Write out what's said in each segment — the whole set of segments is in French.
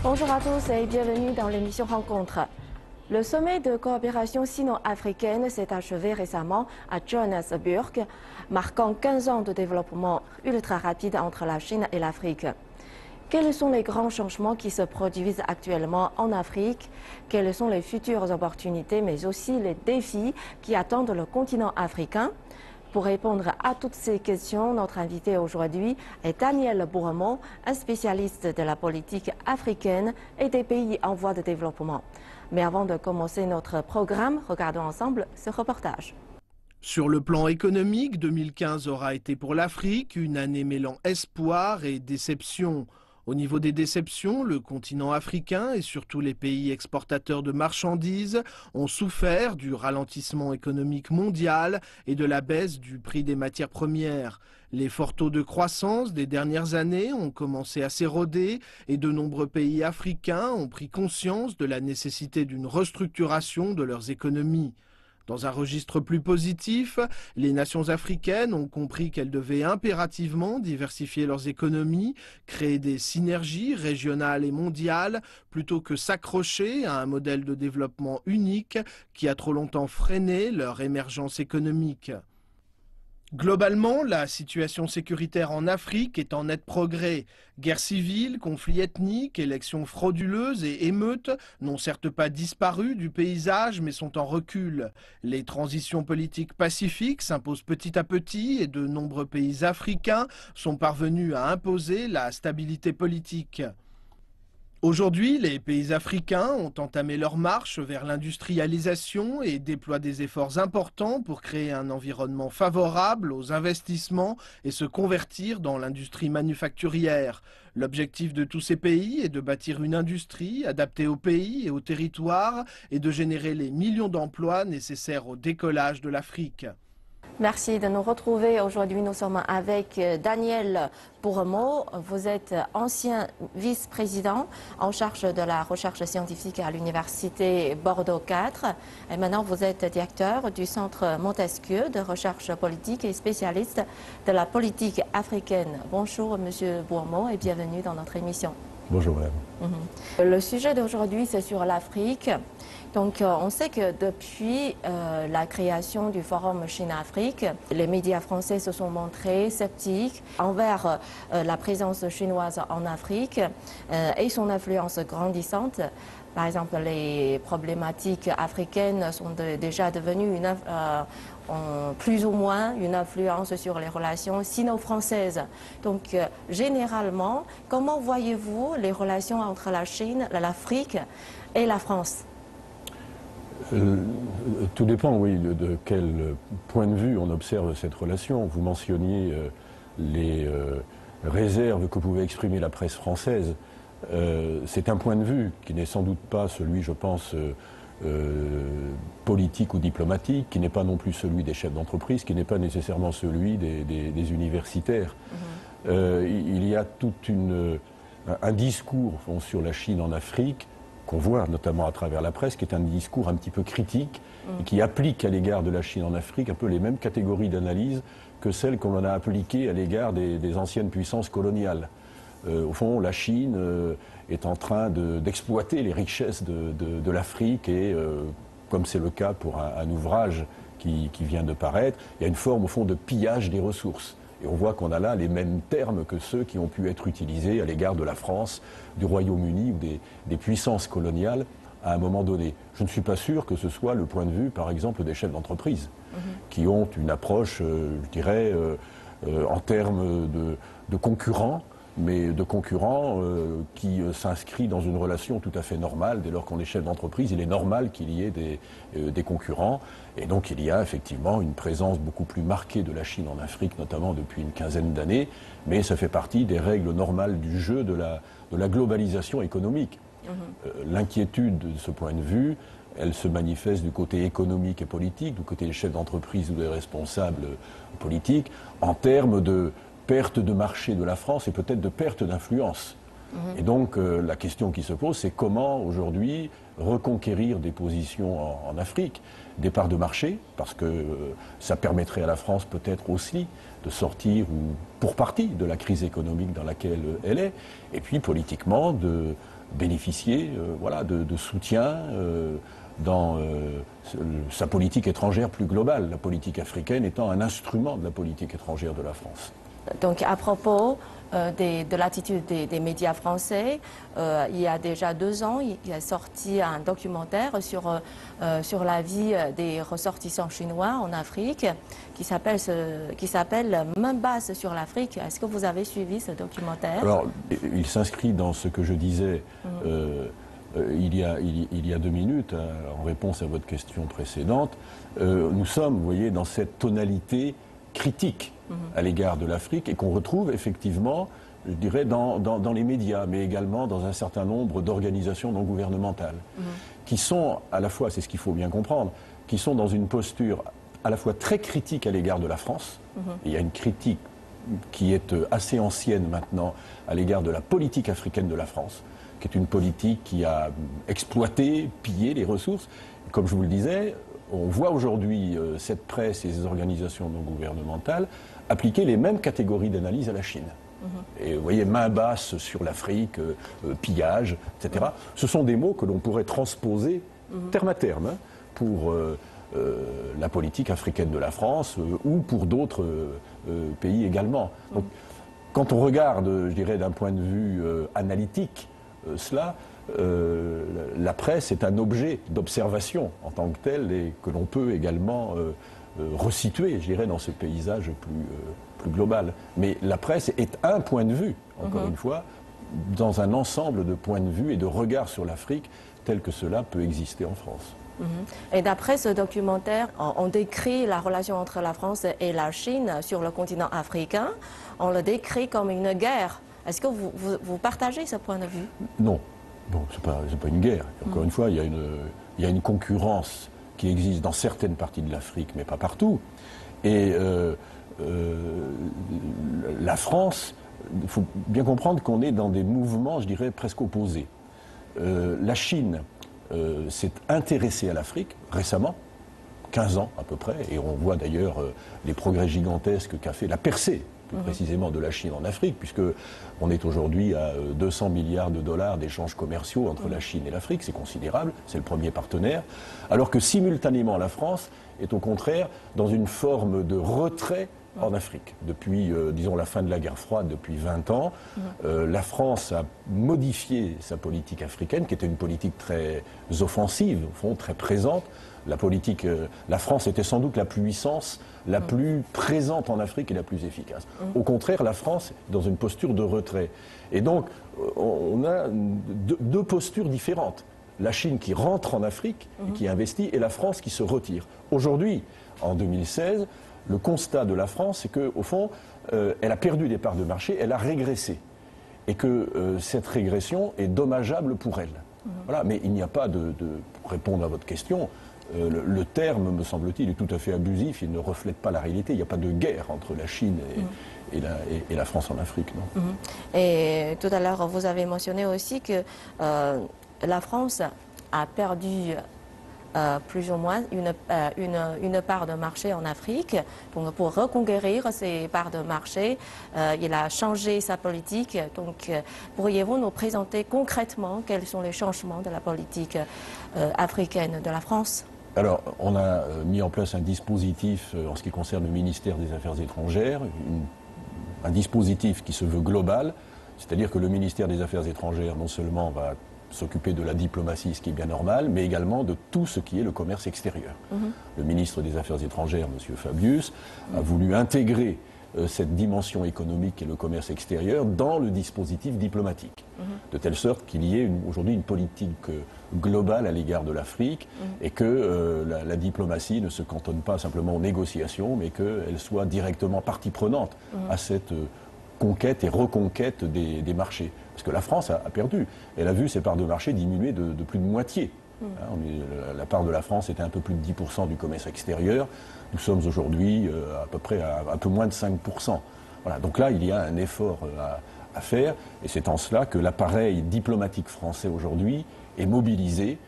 Bonjour à tous et bienvenue dans l'émission Rencontre. Le sommet de coopération sino-africaine s'est achevé récemment à Johannesburg, marquant 15 ans de développement ultra rapide entre la Chine et l'Afrique. Quels sont les grands changements qui se produisent actuellement en Afrique? Quelles sont les futures opportunités, mais aussi les défis qui attendent le continent africain? Pour répondre à toutes ces questions, notre invité aujourd'hui est Daniel Bourmont, un spécialiste de la politique africaine et des pays en voie de développement. Mais avant de commencer notre programme, regardons ensemble ce reportage. Sur le plan économique, 2015 aura été pour l'Afrique une année mêlant espoir et déception. Au niveau des déceptions, le continent africain et surtout les pays exportateurs de marchandises ont souffert du ralentissement économique mondial et de la baisse du prix des matières premières. Les forts taux de croissance des dernières années ont commencé à s'éroder et de nombreux pays africains ont pris conscience de la nécessité d'une restructuration de leurs économies. Dans un registre plus positif, les nations africaines ont compris qu'elles devaient impérativement diversifier leurs économies, créer des synergies régionales et mondiales, plutôt que s'accrocher à un modèle de développement unique qui a trop longtemps freiné leur émergence économique. Globalement, la situation sécuritaire en Afrique est en net progrès. Guerre civile, conflits ethniques, élections frauduleuses et émeutes n'ont certes pas disparu du paysage mais sont en recul. Les transitions politiques pacifiques s'imposent petit à petit et de nombreux pays africains sont parvenus à imposer la stabilité politique. Aujourd'hui, les pays africains ont entamé leur marche vers l'industrialisation et déploient des efforts importants pour créer un environnement favorable aux investissements et se convertir dans l'industrie manufacturière. L'objectif de tous ces pays est de bâtir une industrie adaptée au pays et au territoire et de générer les millions d'emplois nécessaires au décollage de l'Afrique. Merci de nous retrouver. Aujourd'hui, nous sommes avec Daniel Bourmont. Vous êtes ancien vice-président en charge de la recherche scientifique à l'université Bordeaux 4. Et maintenant, vous êtes directeur du Centre Montesquieu de recherche politique et spécialiste de la politique africaine. Bonjour, Monsieur Bourmont, et bienvenue dans notre émission. Bonjour, madame. Le sujet d'aujourd'hui, c'est sur l'Afrique. Donc, on sait que depuis la création du Forum Chine-Afrique, les médias français se sont montrés sceptiques envers la présence chinoise en Afrique et son influence grandissante. Par exemple, les problématiques africaines sont déjà devenues plus ou moins une influence sur les relations sino-françaises. Donc, généralement, comment voyez-vous les relations entre la Chine, l'Afrique et la France ? Tout dépend, oui, de quel point de vue on observe cette relation. Vous mentionniez les réserves que pouvait exprimer la presse française. C'est un point de vue qui n'est sans doute pas celui, je pense, politique ou diplomatique, qui n'est pas non plus celui des chefs d'entreprise, qui n'est pas nécessairement celui des universitaires. Il y a tout un discours sur la Chine en Afrique, qu'on voit notamment à travers la presse, qui est un discours un petit peu critique, et qui applique à l'égard de la Chine en Afrique un peu les mêmes catégories d'analyse que celles qu'on en a appliquées à l'égard des anciennes puissances coloniales. Au fond, la Chine est en train d'exploiter les richesses de l'Afrique et, comme c'est le cas pour un ouvrage qui vient de paraître, il y a une forme, au fond, de pillage des ressources. Et on voit qu'on a là les mêmes termes que ceux qui ont pu être utilisés à l'égard de la France, du Royaume-Uni ou des puissances coloniales à un moment donné. Je ne suis pas sûr que ce soit le point de vue, par exemple, des chefs d'entreprise, qui ont une approche, je dirais, en termes de concurrents, mais de concurrents qui s'inscrit dans une relation tout à fait normale. Dès lors qu'on est chef d'entreprise, il est normal qu'il y ait des concurrents. Et donc il y a effectivement une présence beaucoup plus marquée de la Chine en Afrique, notamment depuis une quinzaine d'années, mais ça fait partie des règles normales du jeu de la globalisation économique. L'inquiétude de ce point de vue, elle se manifeste du côté économique et politique, du côté des chefs d'entreprise ou des responsables politiques, en termes de perte de marché de la France et peut-être de perte d'influence. Et donc la question qui se pose, c'est comment aujourd'hui reconquérir des positions en Afrique, des parts de marché, parce que ça permettrait à la France peut-être aussi de sortir, ou pour partie, de la crise économique dans laquelle elle est, et puis politiquement bénéficier voilà, de soutien dans sa politique étrangère plus globale, la politique africaine étant un instrument de la politique étrangère de la France. Donc à propos de l'attitude des médias français, il y a déjà 2 ans, il a sorti un documentaire sur la vie des ressortissants chinois en Afrique qui s'appelle Main basse sur l'Afrique. Est-ce que vous avez suivi ce documentaire? Alors, il s'inscrit dans ce que je disais il y a 2 minutes, en réponse à votre question précédente. Nous sommes, vous voyez, dans cette tonalité critique à l'égard de l'Afrique et qu'on retrouve effectivement, je dirais, dans les médias, mais également dans un certain nombre d'organisations non gouvernementales, qui sont à la fois, c'est ce qu'il faut bien comprendre, qui sont dans une posture à la fois très critique à l'égard de la France. Il y a une critique qui est assez ancienne maintenant à l'égard de la politique africaine de la France, qui est une politique qui a exploité, pillé les ressources. Comme je vous le disais, on voit aujourd'hui cette presse et ces organisations non gouvernementales appliquer les mêmes catégories d'analyse à la Chine. Et vous voyez, main basse sur l'Afrique, pillage, etc. Ce sont des mots que l'on pourrait transposer terme à terme pour la politique africaine de la France ou pour d'autres pays également. Donc, quand on regarde, je dirais, d'un point de vue analytique, cela, la presse est un objet d'observation en tant que tel et que l'on peut également resituer, je dirais, dans ce paysage plus global. Mais la presse est un point de vue, encore une fois, dans un ensemble de points de vue et de regards sur l'Afrique tel que cela peut exister en France. Et d'après ce documentaire, on décrit la relation entre la France et la Chine sur le continent africain. On le décrit comme une guerre. Est-ce que vous partagez ce point de vue? Non. Bon, c'est pas une guerre. Encore une fois, il y a une concurrence qui existe dans certaines parties de l'Afrique, mais pas partout. Et la France, il faut bien comprendre qu'on est dans des mouvements, je dirais, presque opposés. La Chine s'est intéressée à l'Afrique récemment, 15 ans à peu près, et on voit d'ailleurs les progrès gigantesques qu'a fait la percée, plus précisément de la Chine en Afrique, puisqu'on est aujourd'hui à 200 milliards de dollars d'échanges commerciaux entre la Chine et l'Afrique, c'est considérable, c'est le premier partenaire, alors que simultanément la France est au contraire dans une forme de retrait en Afrique. Depuis, disons, la fin de la guerre froide, depuis 20 ans, la France a modifié sa politique africaine, qui était une politique très offensive, au fond, très présente. La France était sans doute la puissance la plus présente en Afrique et la plus efficace. Au contraire, la France est dans une posture de retrait. Et donc, on a 2 postures différentes. La Chine qui rentre en Afrique et qui investit, et la France qui se retire. Aujourd'hui, en 2016, le constat de la France, c'est qu'au fond, elle a perdu des parts de marché, elle a régressé. Et que cette régression est dommageable pour elle. Voilà, mais il n'y a pas pour répondre à votre question, le terme, me semble-t-il, est tout à fait abusif, il ne reflète pas la réalité. Il n'y a pas de guerre entre la Chine et la France en Afrique, non. Et tout à l'heure, vous avez mentionné aussi que la France a perdu plus ou moins une part de marché en Afrique. Donc, pour reconquérir ces parts de marché, il a changé sa politique. Donc, pourriez-vous nous présenter concrètement quels sont les changements de la politique africaine de la France? Alors, on a mis en place un dispositif en ce qui concerne le ministère des Affaires étrangères, un dispositif qui se veut global, c'est-à-dire que le ministère des Affaires étrangères non seulement va s'occuper de la diplomatie, ce qui est bien normal, mais également de tout ce qui est le commerce extérieur. Le ministre des Affaires étrangères, M. Fabius, a voulu intégrer cette dimension économique et le commerce extérieur dans le dispositif diplomatique, de telle sorte qu'il y ait aujourd'hui une politique globale à l'égard de l'Afrique et que la diplomatie ne se cantonne pas simplement aux négociations, mais qu'elle soit directement partie prenante à cette conquête et reconquête des marchés. Parce que la France a perdu. Elle a vu ses parts de marché diminuer de plus de moitié. La part de la France était un peu plus de 10% du commerce extérieur. Nous sommes aujourd'hui à peu près à un peu moins de 5%. Voilà. Donc là, il y a un effort à faire. Et c'est en cela que l'appareil diplomatique français aujourd'hui est mobilisé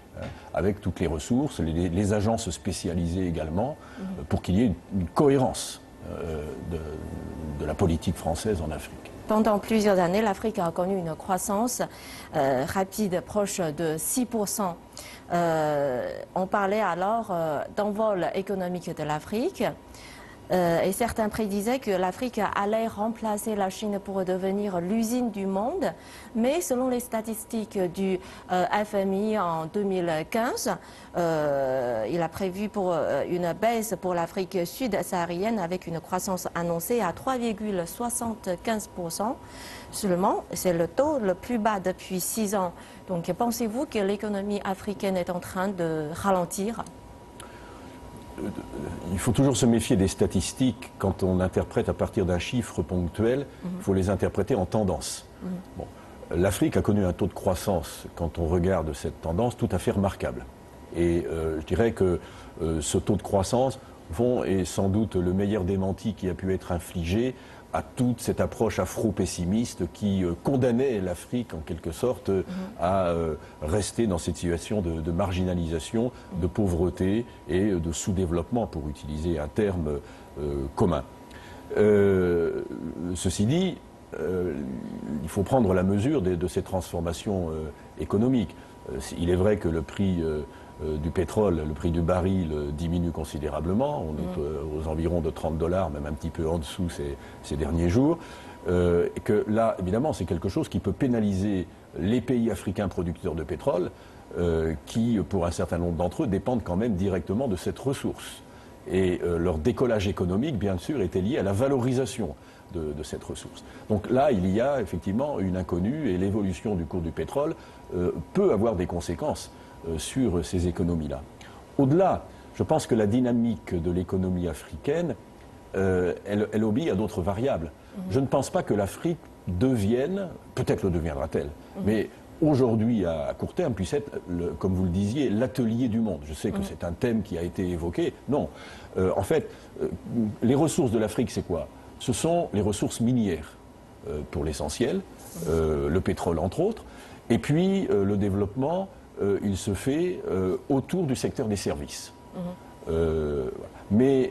avec toutes les ressources, les agences spécialisées également, pour qu'il y ait une cohérence de la politique française en Afrique. Pendant plusieurs années, l'Afrique a connu une croissance rapide, proche de 6%. On parlait alors d'envol économique de l'Afrique. Et certains prédisaient que l'Afrique allait remplacer la Chine pour devenir l'usine du monde. Mais selon les statistiques du FMI en 2015, il a prévu pour une baisse pour l'Afrique sud-saharienne avec une croissance annoncée à 3,75% seulement. C'est le taux le plus bas depuis 6 ans. Donc pensez-vous que l'économie africaine est en train de ralentir ? Il faut toujours se méfier des statistiques quand on interprète à partir d'un chiffre ponctuel. Il faut les interpréter en tendance. Bon. L'Afrique a connu un taux de croissance, quand on regarde cette tendance, tout à fait remarquable. Et je dirais que ce taux de croissance, au fond, est sans doute le meilleur démenti qui a pu être infligé à toute cette approche afro-pessimiste qui condamnait l'Afrique en quelque sorte à rester dans cette situation de marginalisation, de pauvreté et de sous-développement, pour utiliser un terme commun. Ceci dit, il faut prendre la mesure de ces transformations économiques. Il est vrai que le prix du pétrole, le prix du baril diminue considérablement. On est aux environs de $30, même un petit peu en dessous ces derniers jours. Et que là, évidemment, c'est quelque chose qui peut pénaliser les pays africains producteurs de pétrole, qui, pour un certain nombre d'entre eux, dépendent quand même directement de cette ressource. Et leur décollage économique, bien sûr, était lié à la valorisation de cette ressource. Donc là, il y a effectivement une inconnue et l'évolution du cours du pétrole peut avoir des conséquences sur ces économies-là. Au-delà, je pense que la dynamique de l'économie africaine, elle obéit à d'autres variables. Je ne pense pas que l'Afrique devienne, peut-être le deviendra-t-elle, mais aujourd'hui, à court terme, puisse être, comme vous le disiez, l'atelier du monde. Je sais que c'est un thème qui a été évoqué. Non. En fait, les ressources de l'Afrique, c'est quoi? Ce sont les ressources minières, pour l'essentiel, le pétrole entre autres, et puis le développement, il se fait autour du secteur des services. Mais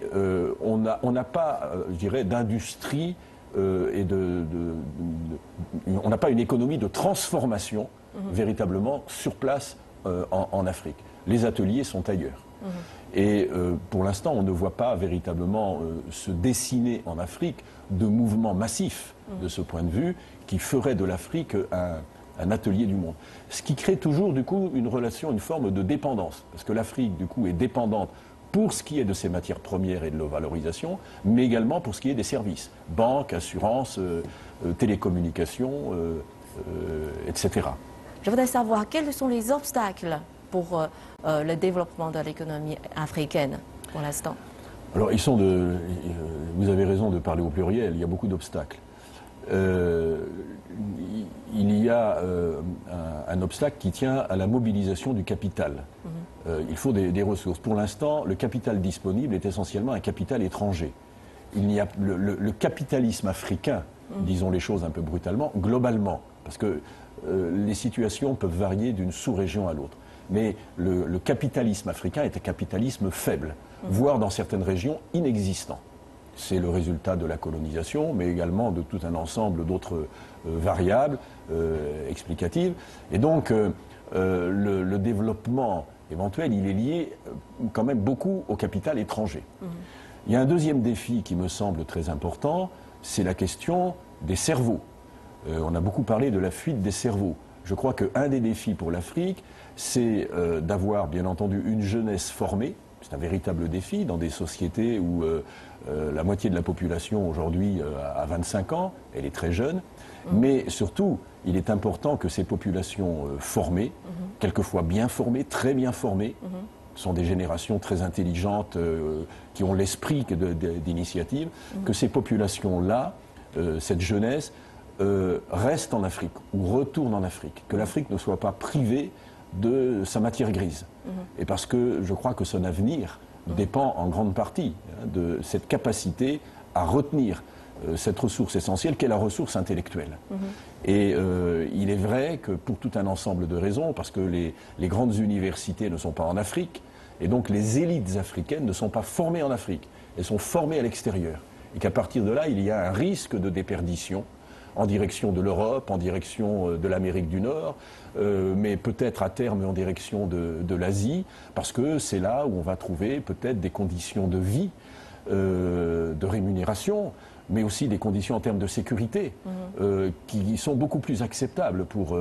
on n'a pas, je dirais, d'industrie et on n'a pas une économie de transformation véritablement sur place en Afrique. Les ateliers sont ailleurs. Et pour l'instant, on ne voit pas véritablement se dessiner en Afrique de mouvements massifs de ce point de vue qui ferait de l'Afrique un atelier du monde. Ce qui crée toujours, du coup, une relation, une forme de dépendance. Parce que l'Afrique, du coup, est dépendante pour ce qui est de ses matières premières et de leur valorisation, mais également pour ce qui est des services. Banques, assurances, télécommunications, etc. Je voudrais savoir quels sont les obstacles pour le développement de l'économie africaine pour l'instant. Alors, vous avez raison de parler au pluriel, il y a beaucoup d'obstacles. Il y a un obstacle qui tient à la mobilisation du capital. Il faut des ressources. Pour l'instant, le capital disponible est essentiellement un capital étranger. Le capitalisme africain, disons les choses un peu brutalement, globalement, parce que les situations peuvent varier d'une sous-région à l'autre. Mais le capitalisme africain est un capitalisme faible, voire dans certaines régions inexistant. C'est le résultat de la colonisation, mais également de tout un ensemble d'autres variables explicatives. Et donc, le développement éventuel, il est lié quand même beaucoup au capital étranger. Il y a un deuxième défi qui me semble très important, c'est la question des cerveaux. On a beaucoup parlé de la fuite des cerveaux. Je crois qu'un des défis pour l'Afrique, c'est d'avoir, bien entendu, une jeunesse formée. C'est un véritable défi dans des sociétés où la moitié de la population aujourd'hui a 25 ans, elle est très jeune. Mais surtout, il est important que ces populations formées, quelquefois bien formées, très bien formées, sont des générations très intelligentes qui ont l'esprit d'initiative, que ces populations-là, cette jeunesse, reste en Afrique ou retourne en Afrique, que l'Afrique ne soit pas privée de sa matière grise. Et parce que je crois que son avenir dépend en grande partie de cette capacité à retenir cette ressource essentielle qu'est la ressource intellectuelle. Et il est vrai que pour tout un ensemble de raisons, parce que les grandes universités ne sont pas en Afrique, et donc les élites africaines ne sont pas formées en Afrique, elles sont formées à l'extérieur. Et qu'à partir de là, il y a un risque de déperdition en direction de l'Europe, en direction de l'Amérique du Nord, mais peut-être à terme en direction de l'Asie, parce que c'est là où on va trouver peut-être des conditions de vie, de rémunération, mais aussi des conditions en termes de sécurité qui sont beaucoup plus acceptables pour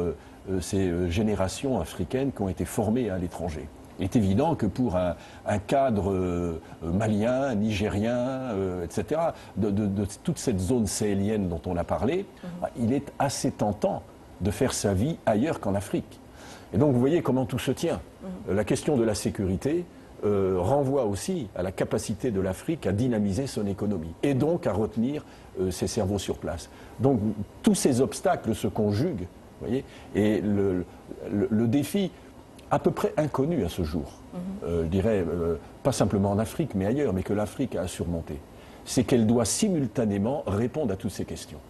ces générations africaines qui ont été formées à l'étranger. Il est évident que pour un cadre malien, nigérien, etc., de toute cette zone sahélienne dont on a parlé, il est assez tentant de faire sa vie ailleurs qu'en Afrique. Et donc vous voyez comment tout se tient. La question de la sécurité renvoie aussi à la capacité de l'Afrique à dynamiser son économie et donc à retenir ses cerveaux sur place. Donc tous ces obstacles se conjuguent, vous voyez, et le défi à peu près inconnu à ce jour, je dirais, pas simplement en Afrique, mais ailleurs, mais que l'Afrique a à surmonter, c'est qu'elle doit simultanément répondre à toutes ces questions.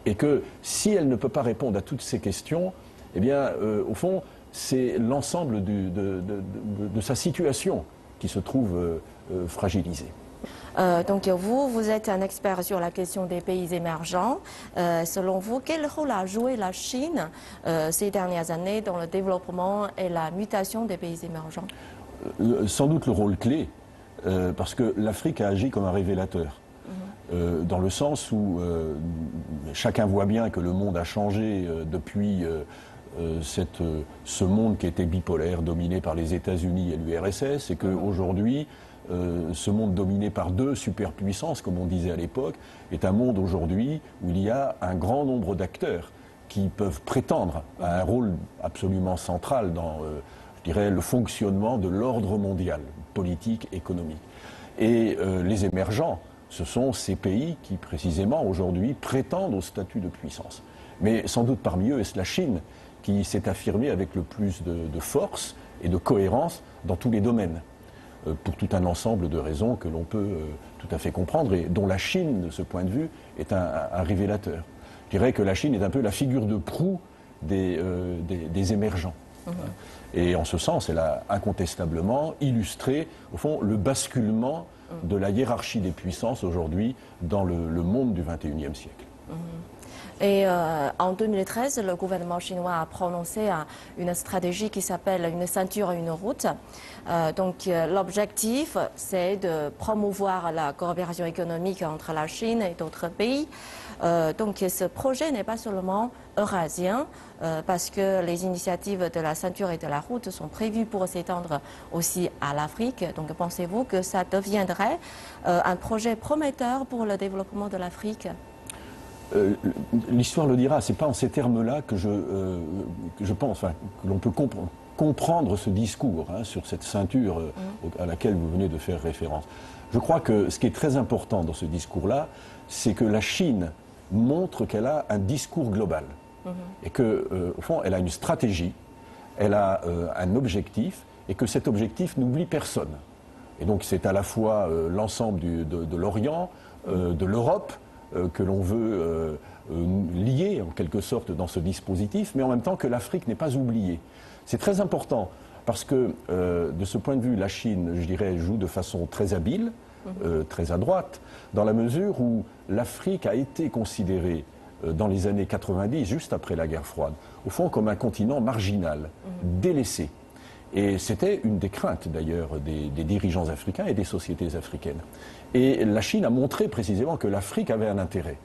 Et que si elle ne peut pas répondre à toutes ces questions, eh bien, au fond, c'est l'ensemble de sa situation qui se trouve fragilisée. Donc vous êtes un expert sur la question des pays émergents. Selon vous, quel rôle a joué la Chine ces dernières années dans le développement et la mutation des pays émergents? Sans doute le rôle clé, parce que l'Afrique a agi comme un révélateur. Dans le sens où chacun voit bien que le monde a changé depuis ce monde qui était bipolaire, dominé par les États-Unis et l'URSS, et qu'aujourd'hui, ce monde dominé par deux superpuissances, comme on disait à l'époque, est un monde aujourd'hui où il y a un grand nombre d'acteurs qui peuvent prétendre à un rôle absolument central dans, je dirais, le fonctionnement de l'ordre mondial, politique, économique. Et les émergents, ce sont ces pays qui, précisément, aujourd'hui, prétendent au statut de puissance. Mais sans doute parmi eux, est-ce la Chine qui s'est affirmée avec le plus de force et de cohérence dans tous les domaines, pour tout un ensemble de raisons que l'on peut tout à fait comprendre et dont la Chine, de ce point de vue, est un révélateur. Je dirais que la Chine est un peu la figure de proue des émergents. Et en ce sens, elle a incontestablement illustré, au fond, le basculement de la hiérarchie des puissances aujourd'hui dans le monde du XXIe siècle. Et en 2013, le gouvernement chinois a prononcé une stratégie qui s'appelle une ceinture, une route. Donc l'objectif, c'est de promouvoir la coopération économique entre la Chine et d'autres pays. Donc ce projet n'est pas seulement eurasien, parce que les initiatives de la ceinture et de la route sont prévues pour s'étendre aussi à l'Afrique. Donc pensez-vous que ça deviendrait un projet prometteur pour le développement de l'Afrique? L'histoire le dira, c'est pas en ces termes-là que je pense, enfin, que l'on peut comprendre ce discours sur cette ceinture à laquelle vous venez de faire référence. Je crois que ce qui est très important dans ce discours-là, c'est que la Chine montre qu'elle a un discours global et que, au fond, elle a une stratégie, elle a un objectif et que cet objectif n'oublie personne. Et donc c'est à la fois l'ensemble de l'Orient, de l'Europe, que l'on veut lier en quelque sorte dans ce dispositif, mais en même temps que l'Afrique n'est pas oubliée. C'est très important parce que de ce point de vue, la Chine, je dirais, joue de façon très habile, très à droite, dans la mesure où l'Afrique a été considérée dans les années 90, juste après la guerre froide, au fond comme un continent marginal, délaissé. Et c'était une des craintes d'ailleurs des dirigeants africains et des sociétés africaines. Et la Chine a montré précisément que l'Afrique avait un intérêt.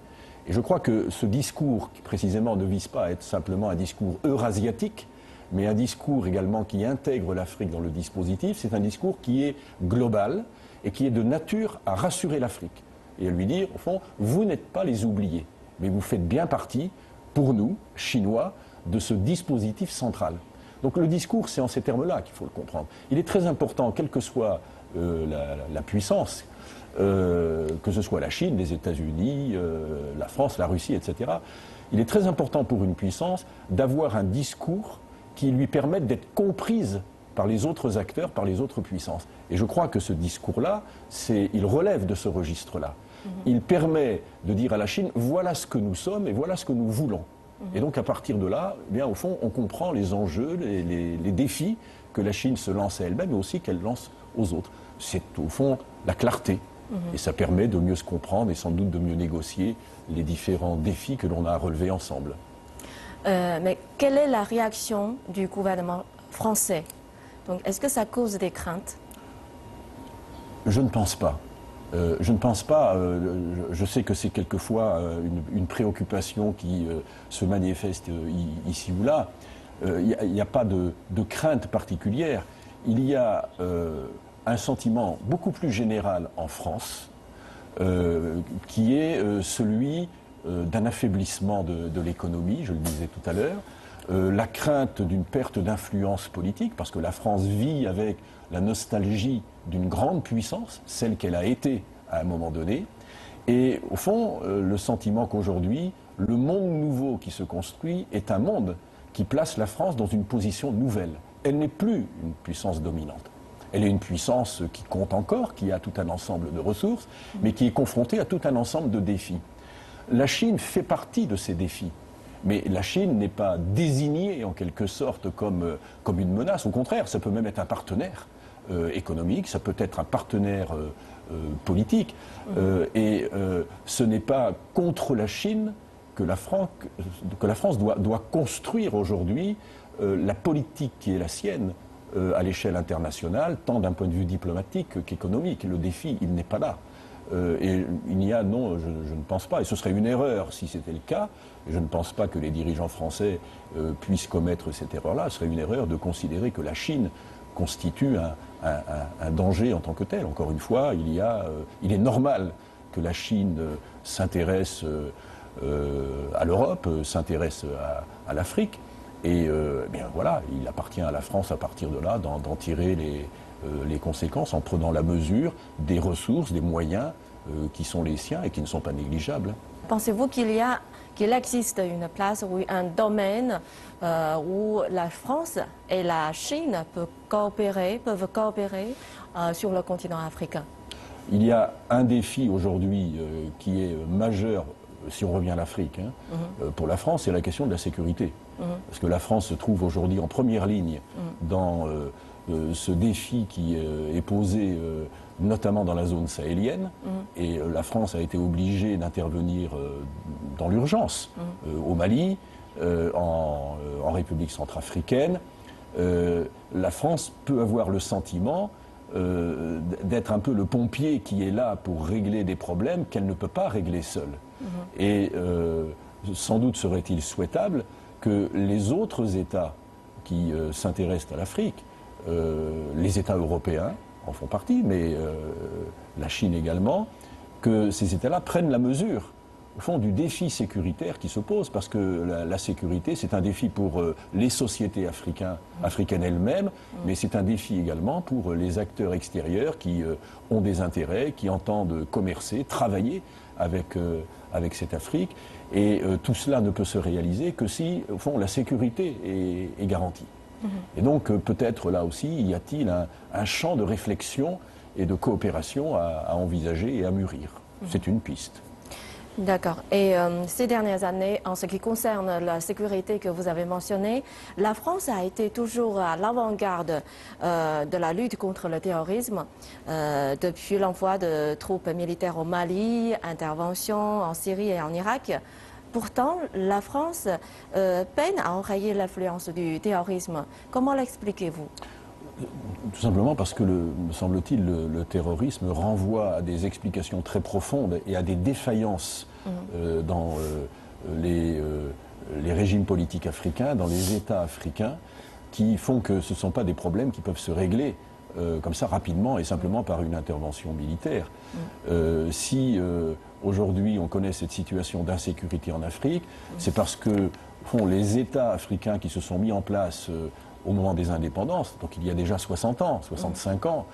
Et je crois que ce discours, qui précisément ne vise pas à être simplement un discours eurasiatique, mais un discours également qui intègre l'Afrique dans le dispositif, c'est un discours qui est global et qui est de nature à rassurer l'Afrique. Et à lui dire, au fond, vous n'êtes pas les oubliés, mais vous faites bien partie, pour nous, Chinois, de ce dispositif central. Donc le discours, c'est en ces termes-là qu'il faut le comprendre. Il est très important, quelle que soit la puissance, que ce soit la Chine, les États-Unis, la France, la Russie, etc. Il est très important pour une puissance d'avoir un discours qui lui permette d'être comprise par les autres acteurs, par les autres puissances. Et je crois que ce discours-là, il relève de ce registre-là. Il permet de dire à la Chine, voilà ce que nous sommes et voilà ce que nous voulons. Et donc à partir de là, eh bien, au fond, on comprend les enjeux, les défis que la Chine se lance à elle-même, mais aussi qu'elle lance aux autres. C'est au fond la clarté Et ça permet de mieux se comprendre et sans doute de mieux négocier les différents défis que l'on a à relever ensemble. Mais quelle est la réaction du gouvernement français? Donc, est-ce que ça cause des craintes? Je ne pense pas. Je ne pense pas. Je sais que c'est quelquefois une préoccupation qui se manifeste ici ou là. Il n'y a pas de crainte particulière. Il y a un sentiment beaucoup plus général en France qui est celui d'un affaiblissement de l'économie, je le disais tout à l'heure, la crainte d'une perte d'influence politique, parce que la France vit avec la nostalgie d'une grande puissance, celle qu'elle a été à un moment donné, et au fond, le sentiment qu'aujourd'hui, le monde nouveau qui se construit est un monde qui place la France dans une position nouvelle. Elle n'est plus une puissance dominante. Elle est une puissance qui compte encore, qui a tout un ensemble de ressources, mais qui est confrontée à tout un ensemble de défis. La Chine fait partie de ces défis. Mais la Chine n'est pas désignée en quelque sorte comme une menace. Au contraire, ça peut même être un partenaire économique, ça peut être un partenaire politique. Et ce n'est pas contre la Chine que la France doit construire aujourd'hui la politique qui est la sienne à l'échelle internationale, tant d'un point de vue diplomatique qu'économique. Le défi, il n'est pas là. Et il n'y a, non, je ne pense pas, et ce serait une erreur si c'était le cas, et je ne pense pas que les dirigeants français puissent commettre cette erreur-là, ce serait une erreur de considérer que la Chine constitue un danger en tant que tel. Encore une fois, il est normal que la Chine s'intéresse à l'Europe, s'intéresse à l'Afrique, et bien voilà, il appartient à la France à partir de là d'en tirer les conséquences en prenant la mesure des ressources, des moyens qui sont les siens et qui ne sont pas négligeables. Pensez-vous qu'il existe une place ou un domaine où la France et la Chine peuvent coopérer sur le continent africain? Il y a un défi aujourd'hui qui est majeur, si on revient à l'Afrique, pour la France, c'est la question de la sécurité. Parce que la France se trouve aujourd'hui en première ligne dans ce défi qui est posé notamment dans la zone sahélienne, et la France a été obligée d'intervenir dans l'urgence au Mali, en République centrafricaine. La France peut avoir le sentiment d'être un peu le pompier qui est là pour régler des problèmes qu'elle ne peut pas régler seule. Et sans doute serait-il souhaitable que les autres États qui s'intéressent à l'Afrique, les États européens en font partie, mais la Chine également, que ces États-là prennent la mesure, au fond, du défi sécuritaire qui se pose, parce que la sécurité, c'est un défi pour les sociétés africaines elles-mêmes, mais c'est un défi également pour les acteurs extérieurs qui ont des intérêts, qui entendent commercer, travailler avec cette Afrique, et tout cela ne peut se réaliser que si, au fond, la sécurité est garantie. Et donc, peut-être là aussi, y a-t-il un champ de réflexion et de coopération à envisager et à mûrir. C'est une piste. D'accord. Et ces dernières années, en ce qui concerne la sécurité que vous avez mentionnée, la France a été toujours à l'avant-garde de la lutte contre le terrorisme, depuis l'envoi de troupes militaires au Mali, intervention en Syrie et en Irak. Pourtant, la France peine à enrayer l'influence du terrorisme. Comment l'expliquez-vous? Tout simplement parce que, me semble-t-il, le terrorisme renvoie à des explications très profondes et à des défaillances dans les régimes politiques africains, dans les États africains, qui font que ce ne sont pas des problèmes qui peuvent se régler comme ça rapidement et simplement par une intervention militaire. Si aujourd'hui on connaît cette situation d'insécurité en Afrique, c'est parce que les États africains qui se sont mis en place au moment des indépendances, donc il y a déjà 60 ans, 65 ans,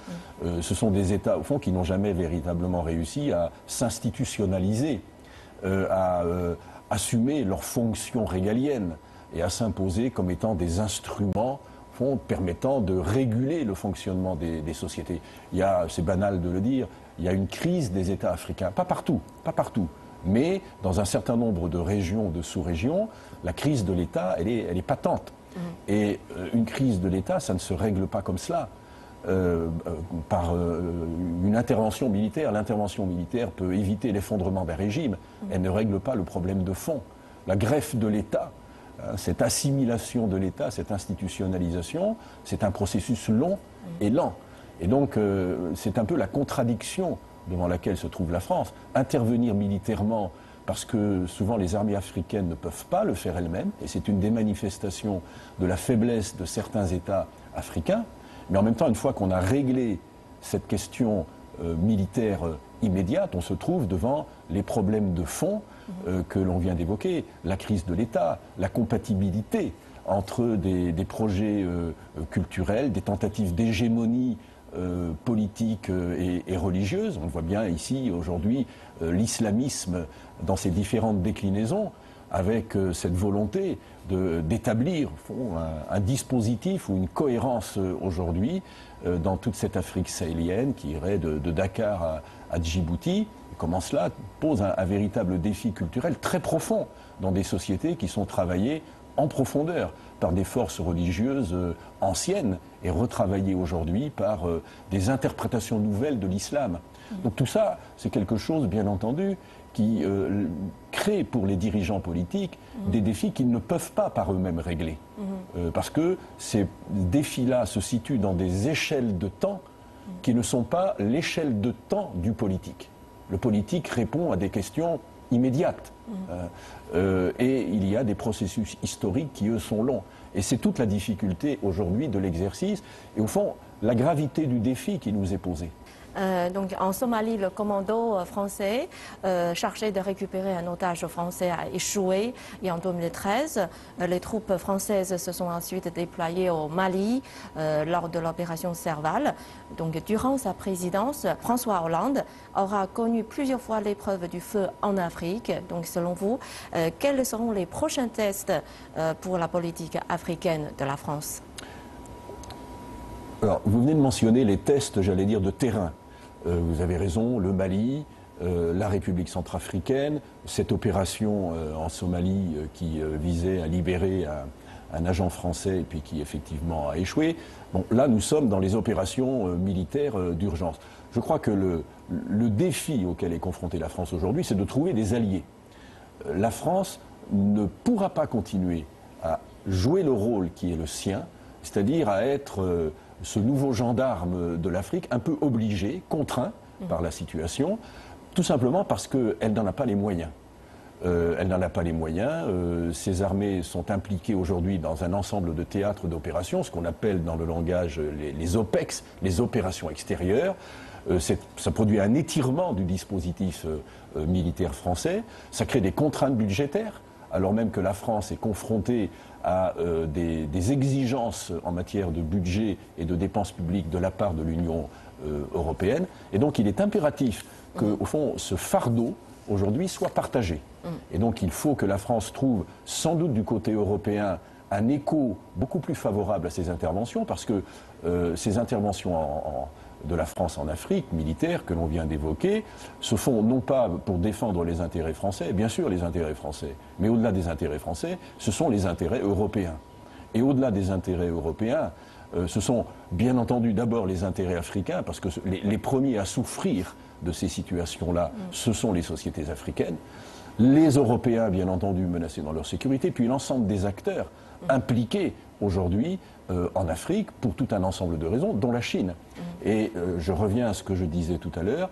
ce sont des États, au fond, qui n'ont jamais véritablement réussi à s'institutionnaliser, à assumer leurs fonctions régaliennes et à s'imposer comme étant des instruments permettant de réguler le fonctionnement des sociétés. C'est banal de le dire, il y a une crise des États africains, pas partout, mais dans un certain nombre de régions, de sous-régions, la crise de l'État, elle est patente. Et une crise de l'État, ça ne se règle pas comme cela. par une intervention militaire. L'intervention militaire peut éviter l'effondrement d'un régime. Elle ne règle pas le problème de fond. La greffe de l'État, cette assimilation de l'État, cette institutionnalisation, c'est un processus long et lent. Et donc, c'est un peu la contradiction devant laquelle se trouve la France. Intervenir militairement, parce que souvent les armées africaines ne peuvent pas le faire elles-mêmes, et c'est une des manifestations de la faiblesse de certains États africains. Mais en même temps, une fois qu'on a réglé cette question militaire immédiate, on se trouve devant les problèmes de fond que l'on vient d'évoquer, la crise de l'État, la compatibilité entre des projets culturels, des tentatives d'hégémonie politique et religieuse. On voit bien ici aujourd'hui l'islamisme dans ses différentes déclinaisons, avec cette volonté d'établir un dispositif ou une cohérence aujourd'hui dans toute cette Afrique sahélienne qui irait de Dakar à Djibouti. Comment cela pose un véritable défi culturel très profond dans des sociétés qui sont travaillées en profondeur par des forces religieuses anciennes et retravaillées aujourd'hui par des interprétations nouvelles de l'islam. Donc tout ça, c'est quelque chose, bien entendu, qui crée pour les dirigeants politiques des défis qu'ils ne peuvent pas par eux-mêmes régler. Parce que ces défis-là se situent dans des échelles de temps qui ne sont pas l'échelle de temps du politique. Le politique répond à des questions immédiates. Et il y a des processus historiques qui, eux, sont longs. Et c'est toute la difficulté aujourd'hui de l'exercice et, au fond, la gravité du défi qui nous est posé. Donc en Somalie, le commando français chargé de récupérer un otage français a échoué et en 2013, les troupes françaises se sont ensuite déployées au Mali lors de l'opération Serval. Donc durant sa présidence, François Hollande aura connu plusieurs fois l'épreuve du feu en Afrique. Donc selon vous, quels seront les prochains tests pour la politique africaine de la France? Alors, vous venez de mentionner les tests, j'allais dire, de terrain. Vous avez raison, le Mali, la République centrafricaine, cette opération en Somalie qui visait à libérer un agent français et puis qui effectivement a échoué. Bon, là, nous sommes dans les opérations militaires d'urgence. Je crois que le défi auquel est confrontée la France aujourd'hui, c'est de trouver des alliés. La France ne pourra pas continuer à jouer le rôle qui est le sien, c'est-à-dire à être ce nouveau gendarme de l'Afrique, un peu obligé, contraint par la situation, tout simplement parce qu'elle n'en a pas les moyens. Elle n'en a pas les moyens. Ces armées sont impliquées aujourd'hui dans un ensemble de théâtres d'opérations, ce qu'on appelle dans le langage les OPEX, les opérations extérieures. Ça produit un étirement du dispositif militaire français. Ça crée des contraintes budgétaires, alors même que la France est confrontée à des exigences en matière de budget et de dépenses publiques de la part de l'Union européenne. Et donc il est impératif que, au fond, ce fardeau, aujourd'hui, soit partagé. Et donc il faut que la France trouve, sans doute du côté européen, un écho beaucoup plus favorable à ces interventions, parce que ces interventions de la France en Afrique, militaires, que l'on vient d'évoquer, se font non pas pour défendre les intérêts français, bien sûr les intérêts français, mais au-delà des intérêts français, ce sont les intérêts européens. Et au-delà des intérêts européens, ce sont bien entendu d'abord les intérêts africains, parce que les premiers à souffrir de ces situations-là, ce sont les sociétés africaines, les Européens, bien entendu, menacés dans leur sécurité, puis l'ensemble des acteurs impliqués aujourd'hui en Afrique pour tout un ensemble de raisons, dont la Chine. Et je reviens à ce que je disais tout à l'heure,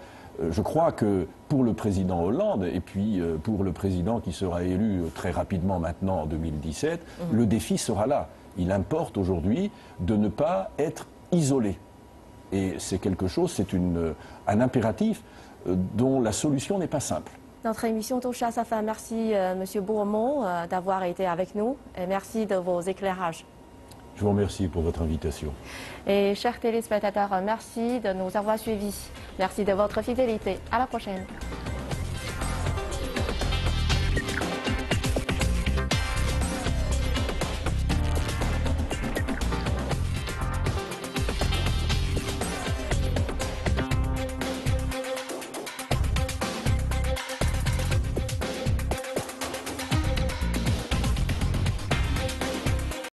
je crois que pour le président Hollande et puis pour le président qui sera élu très rapidement maintenant en 2017, le défi sera là. Il importe aujourd'hui de ne pas être isolé. Et c'est quelque chose, c'est un impératif dont la solution n'est pas simple. Notre émission touche à sa fin. Merci M. Bourmont d'avoir été avec nous et merci de vos éclairages. Je vous remercie pour votre invitation. Et chers téléspectateurs, merci de nous avoir suivis. Merci de votre fidélité. À la prochaine.